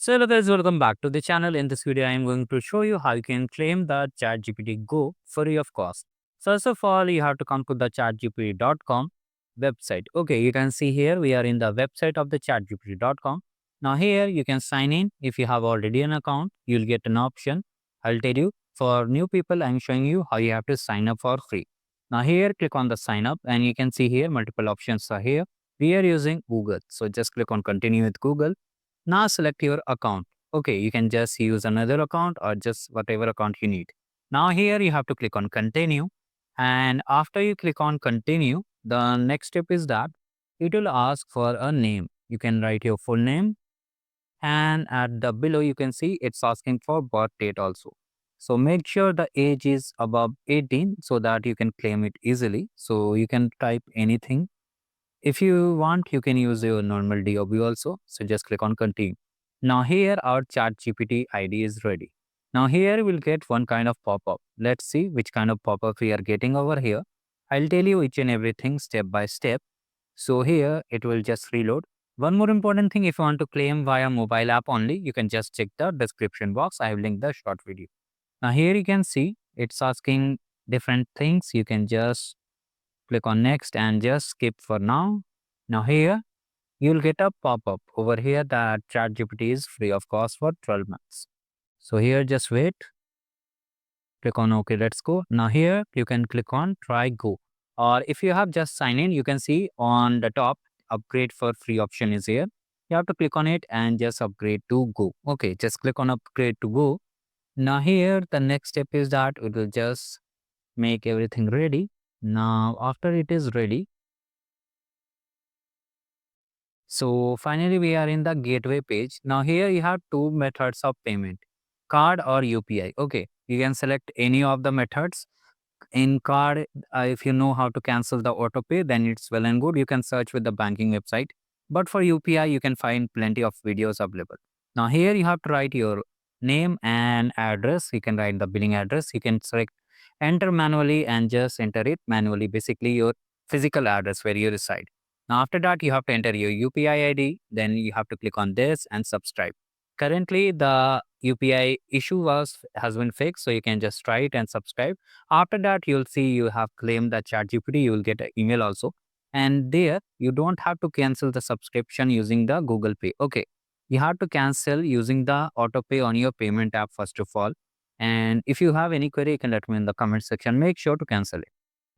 So hello guys, welcome back to the channel. In this video, I am going to show you how you can claim the ChatGPT Go free of cost. First of all, you have to come to the chatgpt.com website. Okay, you can see here we are in the website of the chatgpt.com. Now here you can sign in. If you have already an account, you'll get an option. I'll tell you, for new people, I'm showing you how you have to sign up for free. Now here click on the sign up and you can see here multiple options are here. We are using Google. So just click on continue with Google. Now select your account. Okay, you can just use another account or just whatever account you need. Now here you have to click on continue. And after you click on continue, the next step is that it will ask for a name. You can write your full name, and at the below you can see it's asking for birth date also. So make sure the age is above 18 so that you can claim it easily. So you can type anything. If you want, you can use your normal DOB also. So just click on continue. Now here our chat GPT ID is ready. Now here we'll get one kind of pop-up. Let's see which kind of pop-up we are getting over here. I'll tell you each and everything step by step. So here it will just reload. One more important thing, if you want to claim via mobile app only, you can just check the description box. I have linked the short video. Now here you can see it's asking different things. You can just click on next and just skip for now. Now here you'll get a pop-up over here that ChatGPT is free of cost for 12 months. So here just wait, click on OK, let's go. Now here you can click on try go, or if you have just signed in, you can see on the top upgrade for free option is here. You have to click on it and just upgrade to go. Okay, just click on upgrade to go. Now here the next step is that it will just make everything ready. Now after it is ready, so finally we are in the gateway page. Now here you have two methods of payment, card or UPI. Okay, you can select any of the methods. In card, if you know how to cancel the auto pay, then it's well and good. You can search with the banking website. But for UPI, you can find plenty of videos available. Now here you have to write your name and address. You can write the billing address. You can select enter manually and just enter it manually. Basically your physical address where you reside. Now after that, you have to enter your UPI ID. Then you have to click on this and subscribe. Currently, the UPI issue has been fixed, so you can just try it and subscribe. After that, you'll see you have claimed the ChatGPT. You will get an email also, and there you don't have to cancel the subscription using the Google Pay. Okay, you have to cancel using the auto pay on your payment app first of all. And if you have any query, you can let me in the comment section. Make sure to cancel it.